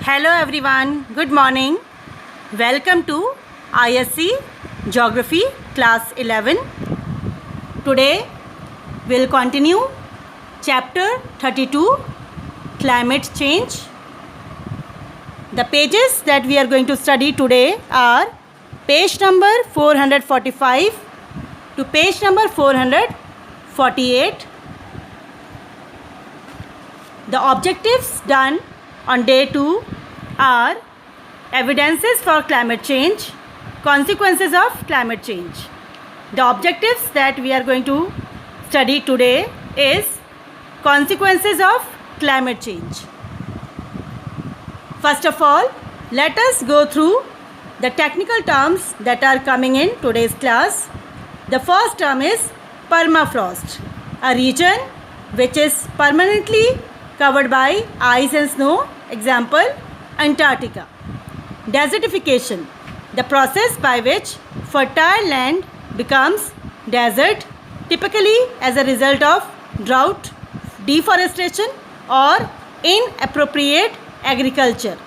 Hello everyone, good morning. Welcome to ISC Geography Class 11. Today we'll continue Chapter 32 Climate Change. The pages that we are going to study today are page number 445 to page number 448. The objectives done on day 2 are evidences for climate change, consequences of climate change. The objectives that we are going to study today is consequences of climate change. First of all, let us go through the technical terms that are coming in today's class. The first term is permafrost, a region which is permanently covered by ice and snow, example Antarctica. Desertification, the process by which fertile land becomes desert, typically as a result of drought, deforestation or inappropriate agriculture.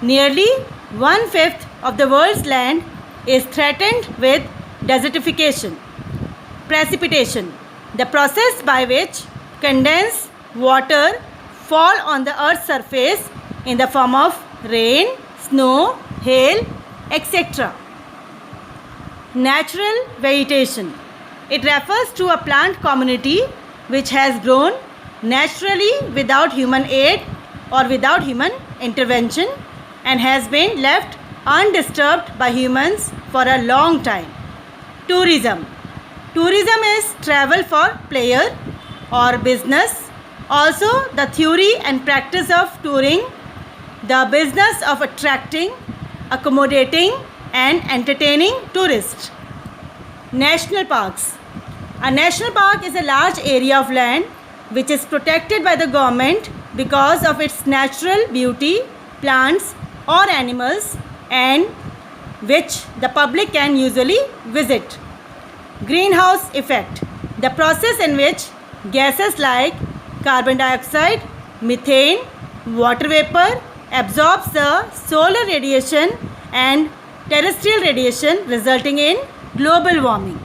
Nearly 1/5 of the world's land is threatened with desertification. Precipitation, the process by which condensed water fall on the earth's surface in the form of rain, snow, hail, etc. Natural vegetation, it refers to a plant community which has grown naturally without human aid or without human intervention and has been left undisturbed by humans for a long time. Tourism, tourism is travel for pleasure or business. Also, the theory and practice of touring, the business of attracting, accommodating and entertaining tourists. National parks. A national park is a large area of land which is protected by the government because of its natural beauty, plants or animals, and which the public can usually visit. Greenhouse effect, the process in which gases like carbon dioxide, methane, water vapor absorbs the solar radiation and terrestrial radiation, resulting in global warming.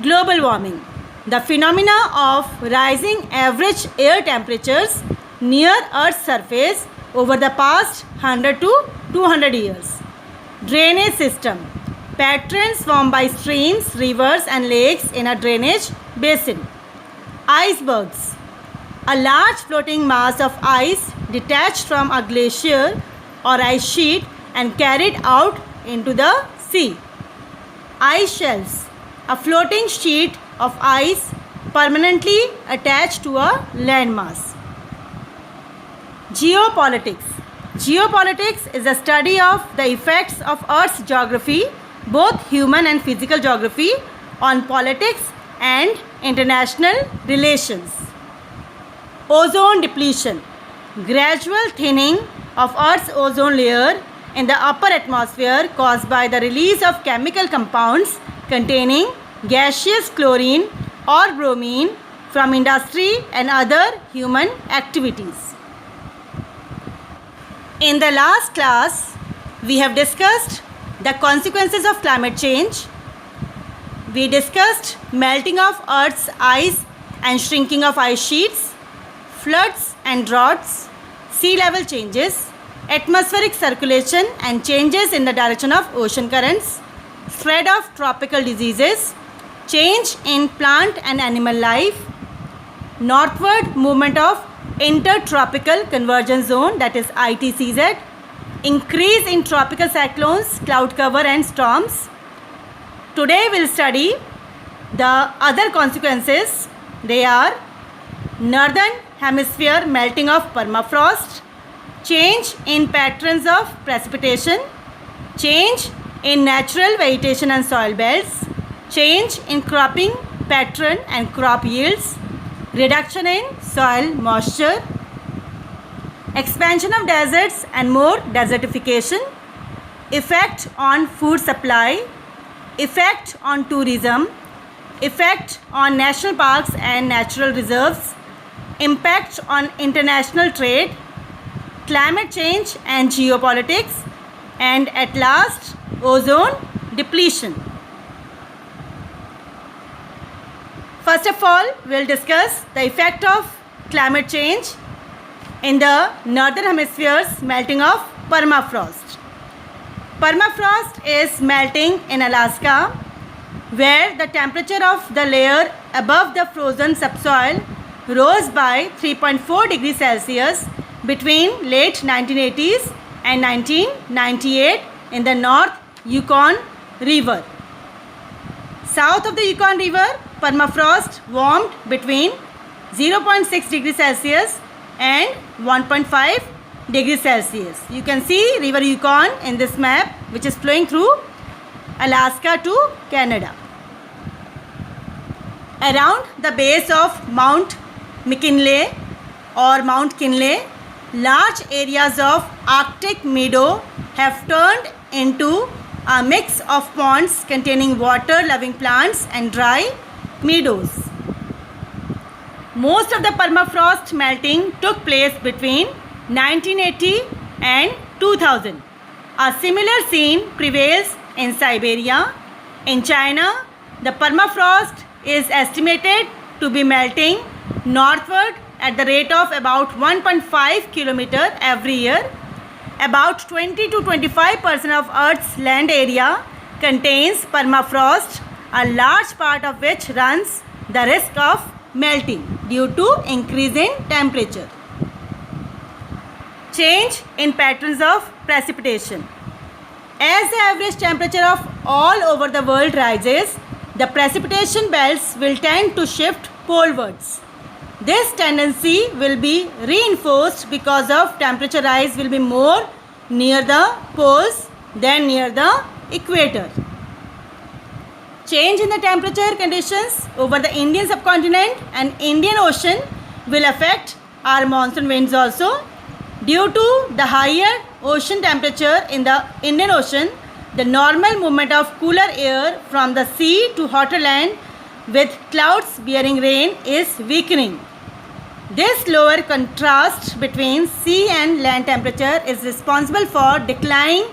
Global warming, the phenomena of rising average air temperatures near Earth's surface over the past 100 to 200 years. Drainage system, patterns formed by streams, rivers and lakes in a drainage basin. Icebergs, a large floating mass of ice detached from a glacier or ice sheet and carried out into the sea. Ice shelves, a floating sheet of ice permanently attached to a landmass. Geopolitics, geopolitics is a study of the effects of Earth's geography, both human and physical geography, on politics and international relations. Ozone depletion, gradual thinning of Earth's ozone layer in the upper atmosphere caused by the release of chemical compounds containing gaseous chlorine or bromine from industry and other human activities. In the last class, we have discussed the consequences of climate change. We discussed melting of Earth's ice and shrinking of ice sheets, floods and droughts, sea level changes, atmospheric circulation and changes in the direction of ocean currents, spread of tropical diseases, change in plant and animal life, northward movement of intertropical convergence zone, that is ITCZ, increase in tropical cyclones, cloud cover and storms. Today we will study the other consequences. They are northern hemisphere melting of permafrost, change in patterns of precipitation, change in natural vegetation and soil belts, change in cropping pattern and crop yields, reduction in soil moisture, expansion of deserts and more desertification, effect on food supply, effect on tourism, effect on national parks and natural reserves, impact on international trade, climate change and geopolitics, and at last, ozone depletion. First of all, we'll discuss the effect of climate change in the northern hemisphere's melting of permafrost. Permafrost is melting in Alaska, where the temperature of the layer above the frozen subsoil rose by 3.4 degrees Celsius between late 1980s and 1998 in the North Yukon River. South of the Yukon River, permafrost warmed between 0.6 degrees Celsius and 1.5 degrees Celsius. You can see River Yukon in this map, which is flowing through Alaska to Canada. Around the base of Mount McKinley or Mount Kinley, large areas of Arctic meadow have turned into a mix of ponds containing water-loving plants and dry meadows. Most of the permafrost melting took place between 1980 and 2000. A similar scene prevails in Siberia. In China, the permafrost is estimated to be melting northward at the rate of about 1.5 kilometers every year. About 20 to 25% of Earth's land area contains permafrost, a large part of which runs the risk of melting due to increase in temperature. Change in patterns of precipitation. As the average temperature of all over the world rises, the precipitation belts will tend to shift polewards. This tendency will be reinforced because of temperature rise will be more near the poles than near the equator. Change in the temperature conditions over the Indian subcontinent and Indian Ocean will affect our monsoon winds also. Due to the higher ocean temperature in the Indian Ocean, the normal movement of cooler air from the sea to hotter land with clouds bearing rain is weakening. This lower contrast between sea and land temperature is responsible for declining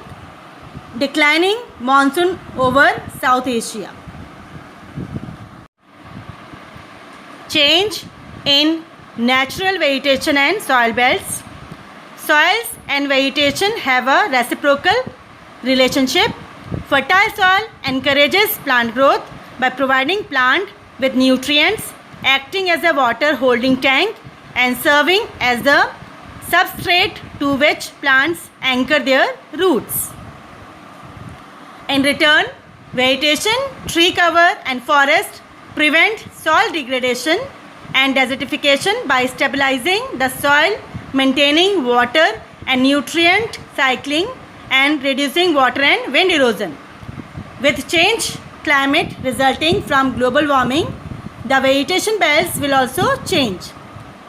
monsoon over South Asia. Change in natural vegetation and soil belts. Soils and vegetation have a reciprocal relationship. Fertile soil encourages plant growth by providing plant with nutrients, acting as a water holding tank and serving as the substrate to which plants anchor their roots. In return, vegetation, tree cover and forest prevent soil degradation and desertification by stabilizing the soil, maintaining water and nutrient cycling and reducing water and wind erosion. With changed climate resulting from global warming, the vegetation belts will also change.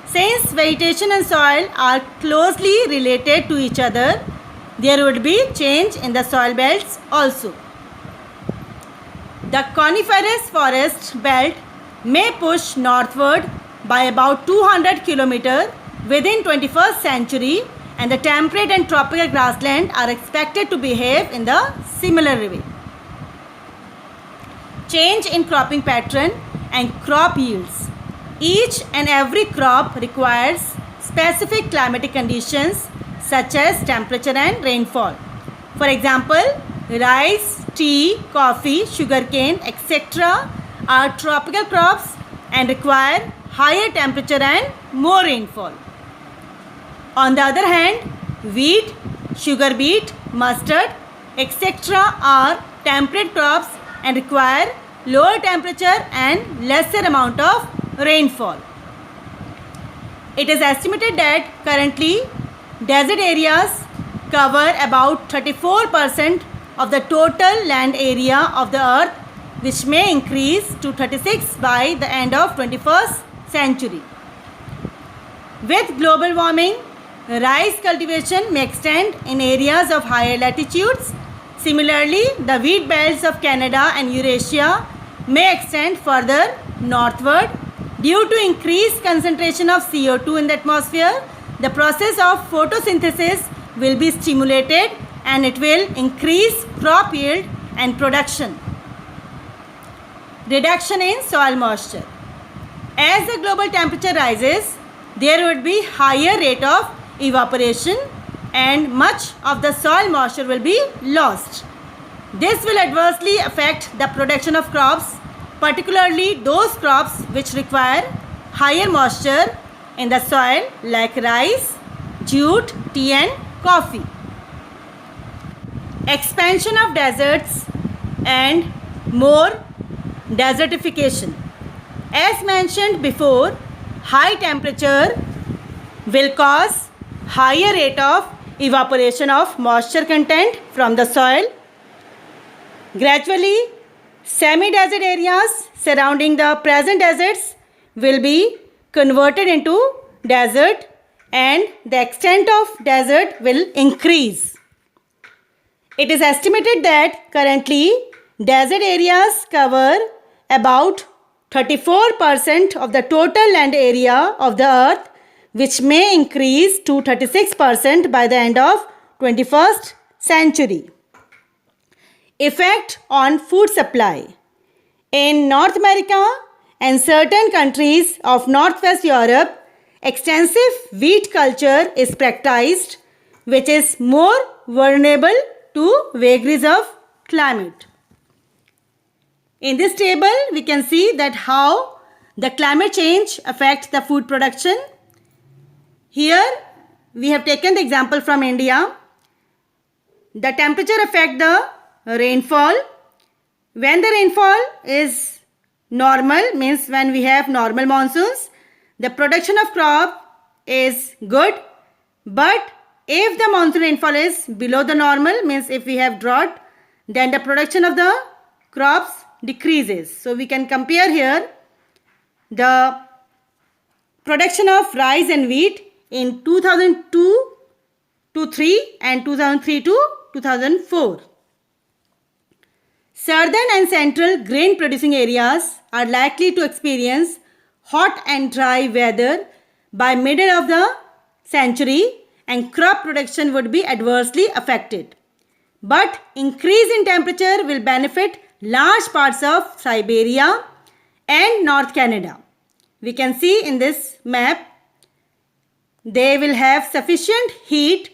Since vegetation and soil are closely related to each other, there would be change in the soil belts also. The coniferous forest belt may push northward by about 200 km within 21st century, and the temperate and tropical grassland are expected to behave in the similar way. Change in cropping pattern and crop yields. Each and every crop requires specific climatic conditions such as temperature and rainfall. For example, rice, tea, coffee, sugarcane, etc. are tropical crops and require higher temperature and more rainfall. On the other hand, wheat, sugar beet, mustard, etc. are temperate crops and require lower temperature and lesser amount of rainfall. It is estimated that currently desert areas cover about 34% of the total land area of the earth, which may increase to 36 by the end of 21st century. With global warming, rice cultivation may extend in areas of higher latitudes. Similarly, the wheat belts of Canada and Eurasia may extend further northward. Due to increased concentration of CO2 in the atmosphere, the process of photosynthesis will be stimulated and it will increase crop yield and production. Reduction in soil moisture. As the global temperature rises, there would be higher rate of evaporation and much of the soil moisture will be lost. This will adversely affect the production of crops, particularly those crops which require higher moisture in the soil like rice, jute, tea and coffee. Expansion of deserts and more desertification. As mentioned before, high temperature will cause higher rate of evaporation of moisture content from the soil. Gradually, semi-desert areas surrounding the present deserts will be converted into desert and the extent of desert will increase. It is estimated that currently desert areas cover about 34% of the total land area of the earth, which may increase to 36% by the end of 21st century. Effect on food supply. In North America and certain countries of Northwest Europe, extensive wheat culture is practiced, which is more vulnerable to vagaries of climate. In this table, we can see that how the climate change affects the food production. Here, we have taken the example from India. The temperature affects the rainfall. When the rainfall is normal, means when we have normal monsoons, the production of crop is good. But if the monsoon rainfall is below the normal, means if we have drought, then the production of the crops decreases. So we can compare here the production of rice and wheat in 2002 to 3 and 2003 to 2004. Southern and central grain producing areas are likely to experience hot and dry weather by middle of the century and crop production would be adversely affected. But increase in temperature will benefit large parts of Siberia and North Canada. We can see in this map, they will have sufficient heat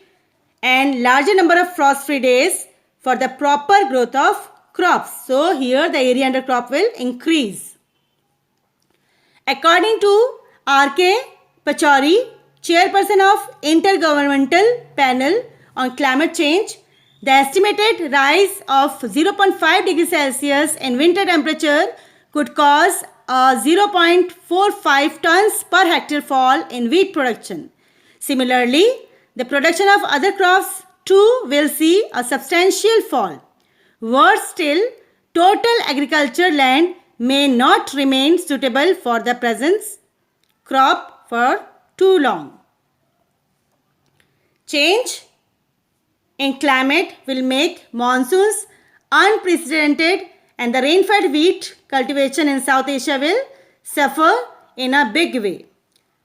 and larger number of frost-free days for the proper growth of crops. So here the area under crop will increase. According to R.K. Pachauri, chairperson of Intergovernmental Panel on Climate Change, the estimated rise of 0.5 degrees Celsius in winter temperature could cause a 0.45 tons per hectare fall in wheat production. Similarly, the production of other crops too will see a substantial fall. Worse still, total agriculture land may not remain suitable for the present crop for too long. Change in climate will make monsoons unprecedented and the rain-fed wheat cultivation in South Asia will suffer in a big way.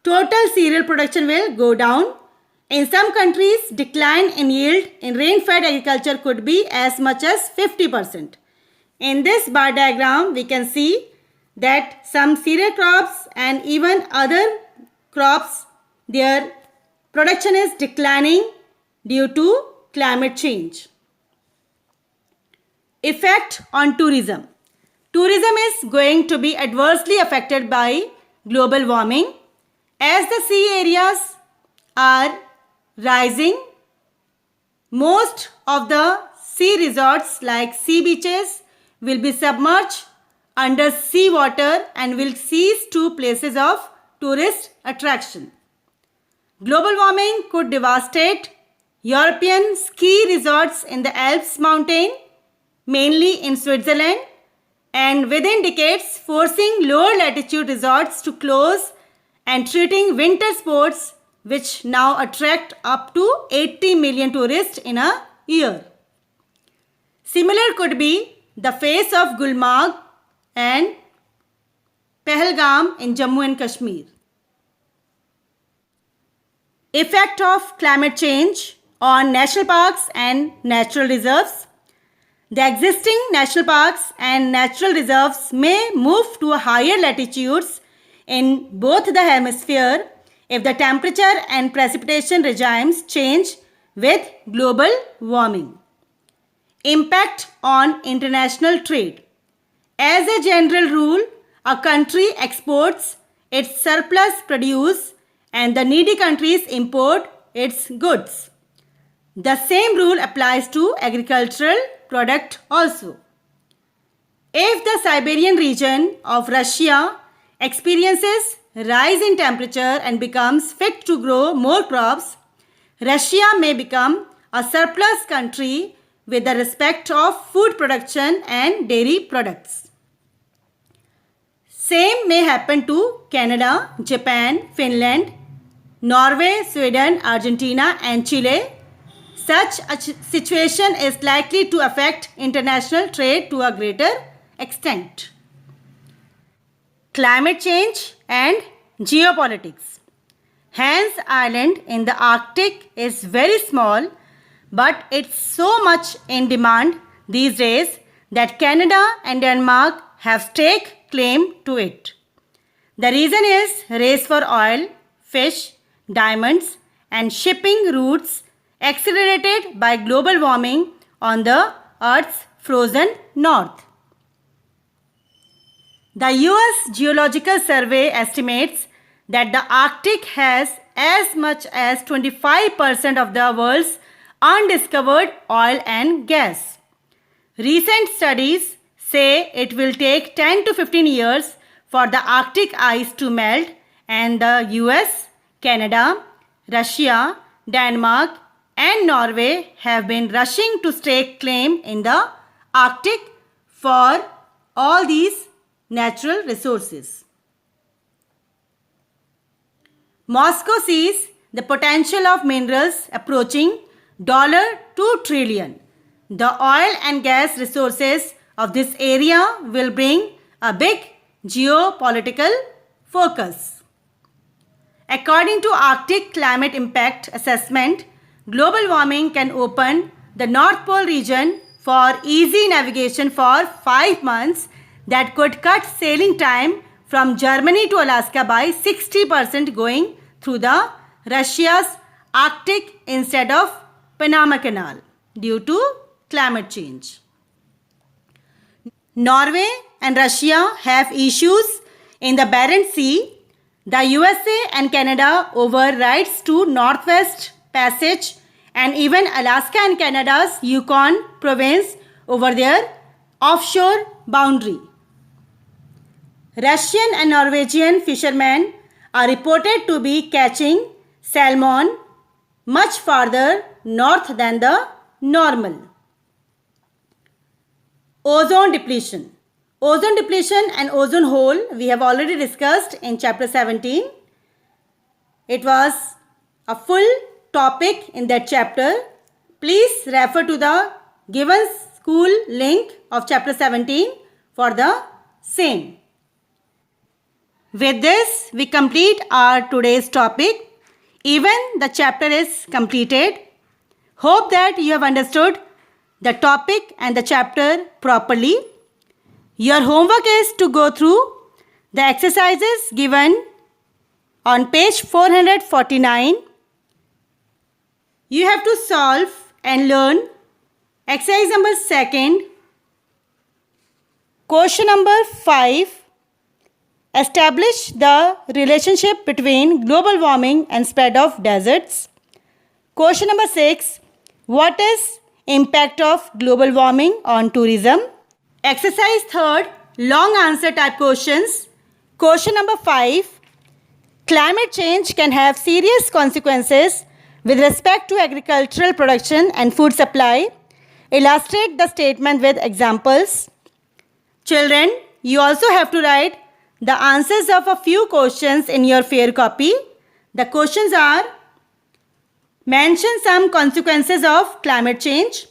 Total cereal production will go down. In some countries, decline in yield in rain-fed agriculture could be as much as 50%. In this bar diagram, we can see that some cereal crops and even other crops, their production is declining due to climate change. Effect on tourism. Tourism is going to be adversely affected by global warming. As the sea areas are rising, most of the sea resorts like sea beaches will be submerged under sea water and will cease to places of tourist attraction. Global warming could devastate European ski resorts in the Alps mountain, mainly in Switzerland, and within decades forcing lower latitude resorts to close and treating winter sports which now attract up to 80 million tourists in a year. Similar could be the face of Gulmarg and Pahalgam in Jammu and Kashmir. Effect of climate change on national parks and natural reserves. The existing national parks and natural reserves may move to higher latitudes in both the hemisphere if the temperature and precipitation regimes change with global warming. Impact on international trade. As a general rule, a country exports its surplus produce and the needy countries import its goods. The same rule applies to agricultural product also. If the Siberian region of Russia experiences rise in temperature and becomes fit to grow more crops, Russia may become a surplus country with the respect of food production and dairy products. Same may happen to Canada, Japan, Finland, Norway, Sweden, Argentina and Chile. Such a situation is likely to affect international trade to a greater extent. Climate change and geopolitics. Hans Island in the Arctic is very small, but it's so much in demand these days that Canada and Denmark have stake claim to it. The reason is race for oil, fish, diamonds and shipping routes accelerated by global warming on the Earth's frozen north. The US Geological Survey estimates that the Arctic has as much as 25% of the world's undiscovered oil and gas. Recent studies say it will take 10 to 15 years for the Arctic ice to melt, and the US, Canada, Russia, Denmark and Norway have been rushing to stake claim in the Arctic for all these natural resources. Moscow sees the potential of minerals approaching $2 trillion. The oil and gas resources of this area will bring a big geopolitical focus. According to Arctic Climate Impact Assessment, global warming can open the North Pole region for easy navigation for 5 months that could cut sailing time from Germany to Alaska by 60% going through the Russia's Arctic instead of Panama Canal due to climate change. Norway and Russia have issues in the Barents Sea. The USA and Canada over rights to Northwest Passage and even Alaska and Canada's Yukon province over their offshore boundary. Russian and Norwegian fishermen are reported to be catching salmon much farther north than the normal. Ozone depletion. Ozone depletion and ozone hole we have already discussed in chapter 17. It was a full topic in that chapter. Please refer to the given school link of chapter 17 for the same. With this, we complete our today's topic. Even the chapter is completed. Hope that you have understood the topic and the chapter properly. Your homework is to go through the exercises given on page 449. You have to solve and learn exercise number 2, question number 5. Establish the relationship between global warming and spread of deserts. Question number 6. What is impact of global warming on tourism? Exercise 3, long answer type questions. Question number 5. Climate change can have serious consequences with respect to agricultural production and food supply. Illustrate the statement with examples. Children, you also have to write the answers of a few questions in your fair copy. The questions are: mention some consequences of climate change.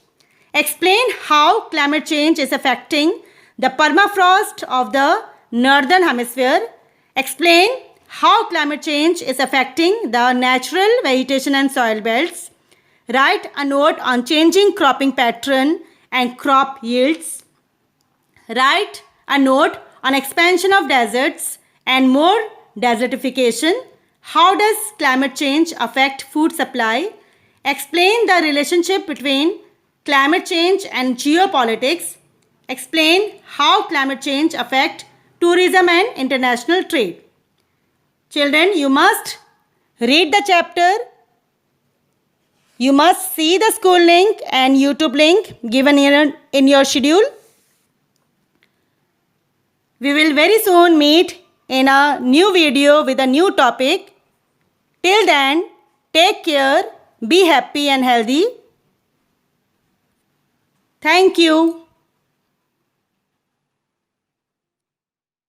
Explain how climate change is affecting the permafrost of the northern hemisphere. Explain how climate change is affecting the natural vegetation and soil belts. Write a note on changing cropping pattern and crop yields. Write a note on expansion of deserts and more desertification. How does climate change affect food supply? Explain the relationship between climate change and geopolitics. Explain how climate change affects tourism and international trade. Children, you must read the chapter. You must see the school link and YouTube link given in your schedule. We will very soon meet in a new video with a new topic. Till then, take care, be happy and healthy. Thank you.